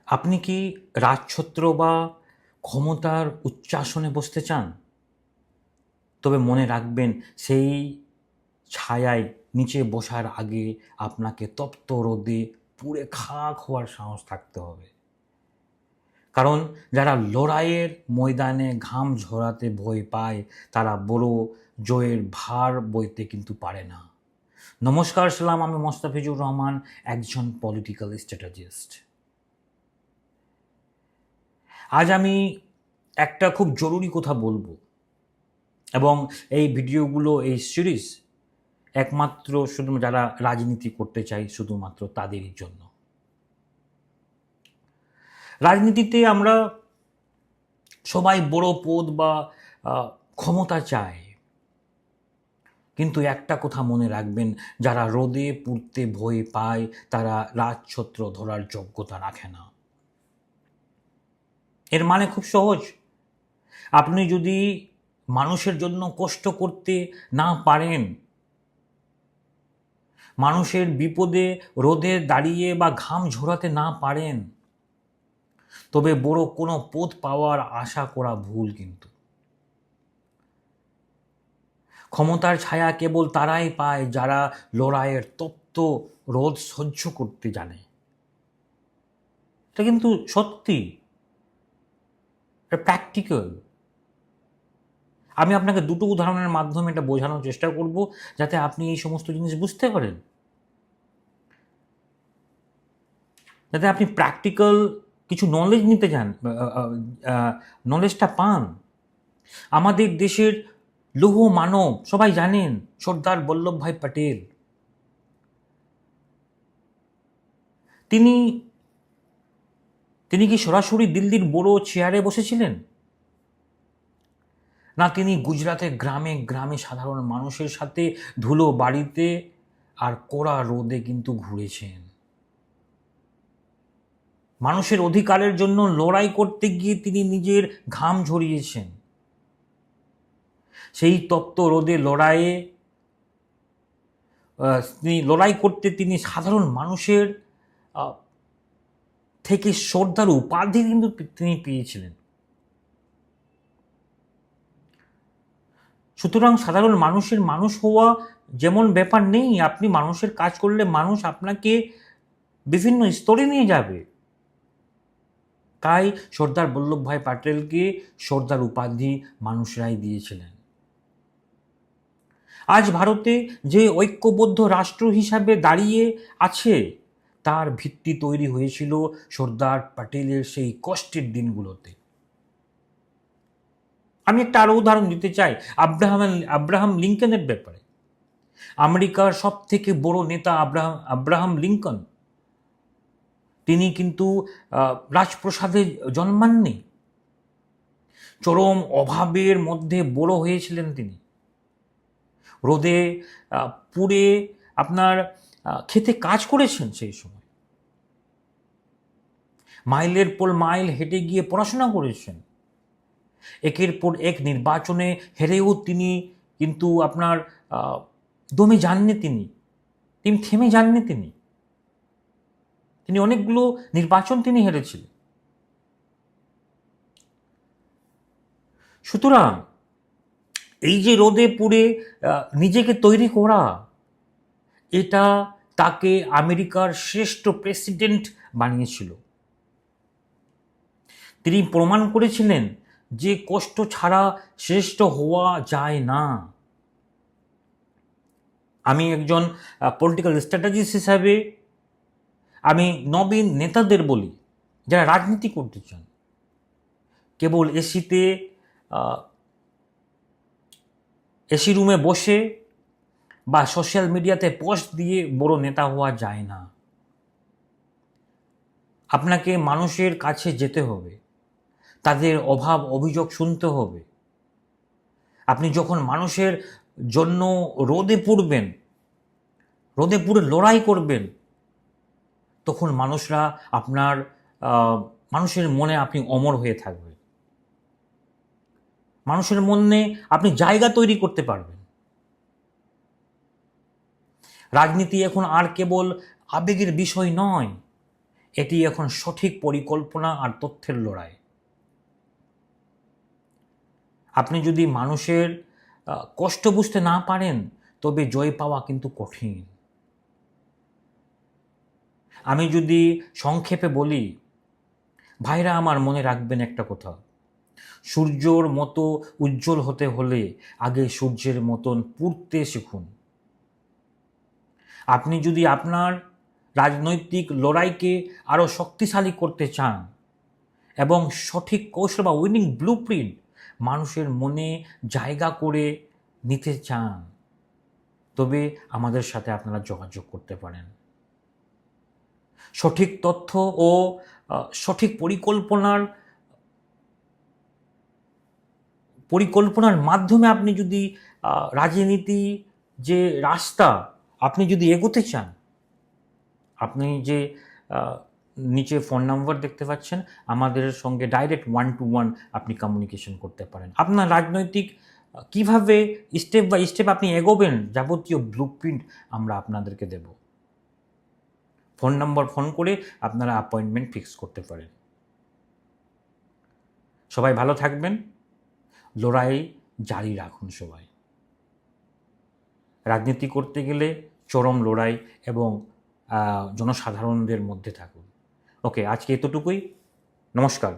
আপনি কি রাজছত্র বা ক্ষমতার উচ্চাসনে বসতে চান? তবে মনে রাখবেন, সেই ছায়ায় নিচে বসার আগে আপনাকে তপ্ত রোদে পুড়ে খাক হওয়ার সাহস থাকতে হবে। কারণ যারা লড়াইয়ের ময়দানে ঘাম ঝরাতে ভয় পায়, তারা বড় জয়ের ভার বইতে কিন্তু পারে না। নমস্কার, সালাম, আমি মোস্তাফিজুর রহমান, একজন পলিটিক্যাল স্ট্র্যাটেজিস্ট। আজ আমি একটা খুব জরুরি কথা বলবো, এবং এই ভিডিওগুলো, এই সিরিজ একমাত্র শুধু যারা রাজনীতি করতে চায় শুধুমাত্র তাদেরই জন্য। রাজনীতিতে আমরা সবাই বড় পদ বা ক্ষমতা চাই, কিন্তু একটা কথা মনে রাখবেন, যারা রোদে পুড়তে ভয় পায় তারা রাজছত্র ধরার যোগ্যতা রাখে না। এর মানে খুব সহজ। আপনি যদি মানুষের জন্য কষ্ট করতে না পারেন, মানুষের বিপদে রোদে দাঁড়িয়ে বা ঘাম ঝরাতে না পারেন, তবে বড় কোনো পদ পাওয়ার আশা করা ভুল। কিন্তু ক্ষমতার ছায়া কেবল তারাই পায় যারা লড়াইয়ের তপ্ত রোদ সহ্য করতে জানে। এটা কিন্তু সত্যি, এটা প্র্যাকটিক্যাল। আমি আপনাকে দুটো উদাহরণের মাধ্যমে এটা বোঝানোর চেষ্টা করব, যাতে আপনি এই সমস্ত জিনিস বুঝতে পারেন, যাতে আপনি প্র্যাকটিক্যাল কিছু নলেজ নিতে চান, নলেজটা পান। আমাদের দেশের লৌহ মানব সবাই জানেন, সর্দার বল্লভভাই প্যাটেল। তিনি তিনি কি সরাসরি দিল্লির বড় চেয়ারে বসেছিলেন? না, তিনি গুজরাটের গ্রামে গ্রামে সাধারণ মানুষের সাথে ধুলো বাড়িতে আর কড়া রোদে কিন্তু ঘুরেছেন। মানুষের অধিকারের জন্য লড়াই করতে গিয়ে তিনি নিজের ঘাম ঝরিয়েছেন। সেই তপ্ত রোদে লড়াই করতে তিনি সাধারণ মানুষের থেকে সর্দার উপাধি কিন্তু তিনি পেয়েছিলেন। সুতরাং সাধারণ মানুষের মানুষ হওয়া যেমন ব্যাপার নেই, আপনি মানুষের কাজ করলে মানুষ আপনাকে বিভিন্ন স্তরে নিয়ে যাবে। তাই সর্দার বল্লভভাই প্যাটেলকে সর্দার উপাধি মানুষরাই দিয়েছিলেন। আজ ভারতে যে ঐক্যবদ্ধ রাষ্ট্র হিসাবে দাঁড়িয়ে আছে, তার ভিত্তি তৈরি হয়েছিল সর্দার প্যাটেলের সেই কষ্টের দিনগুলোতে। আমি একটা আরো উদাহরণ দিতে চাই আব্রাহাম লিঙ্কনের ব্যাপারে। আমেরিকার সব থেকে বড় নেতা আব্রাহাম লিঙ্কন, তিনি কিন্তু রাজপ্রাসাদে জন্মাননি। চরম অভাবের মধ্যে বড় হয়েছিলেন তিনি। রোদে পুড়ে আপনার খেতে কাজ করেছেন। সেই সময় মাইলের পর মাইল হেঁটে গিয়ে পড়াশোনা করেছেন। একের পর এক নির্বাচনে হেরেও তিনি কিন্তু আপনার দমে যাননি, তিনি থেমে যাননি। তিনি অনেকগুলো নির্বাচন তিনি হেরেছিলেন। সুতরাং এই যে রোদে পুড়ে নিজেকে তৈরি করা, এটা তাকে আমেরিকার শ্রেষ্ঠ প্রেসিডেন্ট বানিয়েছিল। তিনি প্রমাণ করেছিলেন যে কষ্ট ছাড়া শ্রেষ্ঠ হওয়া যায় না। আমি একজন পলিটিক্যাল স্ট্র্যাটেজিস্ট হিসাবে আমি নবীন নেতাদের বলি, যারা রাজনীতি করতে চান, কেবল এসি রুমে বসে বা সোশ্যাল মিডিয়াতে পোস্ট দিয়ে বড় নেতা হওয়া যায় না। আপনাকে মানুষের কাছে যেতে হবে, তাদের অভাব অভিযোগ শুনতে হবে। আপনি যখন মানুষের জন্য রোদে পুড়ে লড়াই করবেন, তখন মানুষের মনে আপনি অমর হয়ে থাকবেন। মানুষের মনে আপনি জায়গা তৈরি করতে পারবেন। রাজনীতি এখন আর কেবল আবেগের বিষয় নয়, এটি এখন সঠিক পরিকল্পনা আর তথ্যের লড়াই। আপনি যদি মানুষের কষ্ট বুঝতে না পারেন, তবে জয় পাওয়া কিন্তু কঠিন। আমি যদি সংক্ষেপে বলি, ভাইরা আমার, মনে রাখবেন একটা কথা, সূর্যর মতো উজ্জ্বল হতে হলে আগে সূর্যের মতন পুড়তে শিখুন। আপনি যদি আপনার রাজনৈতিক লড়াইকে আরও শক্তিশালী করতে চান এবং সঠিক কৌশল বা উইনিং ব্লুপ্রিন্ট মানুষের মনে জায়গা করে নিতে চান, তবে আমাদের সাথে আপনারা যোগাযোগ করতে পারেন। সঠিক তথ্য ও সঠিক পরিকল্পনার মাধ্যমে আপনি যদি রাজনীতি যে রাস্তা আপনি যদি এগোতে চান, আপনি যে নিচে ফোন নাম্বার দেখতে পাচ্ছেন, আমাদের সঙ্গে ডাইরেক্ট 1-to-1 আপনি কমিউনিকেশন করতে পারেন। আপনার রাজনৈতিক কিভাবে স্টেপ বাই স্টেপ আপনি এগোবেন, যাবতীয় ব্লুপ্রিন্ট আমরা আপনাদেরকে দেব। ফোন নাম্বার ফোন করে আপনারা অ্যাপয়েন্টমেন্ট ফিক্স করতে পারেন। সবাই ভালো থাকবেন, লড়াই জারি রাখুন। সবাই রাজনীতি করতে গেলে চরম লড়াই এবং জনসাধারণদের মধ্যে থাকুন। ওকে, আজকে এতটুকুই। নমস্কার।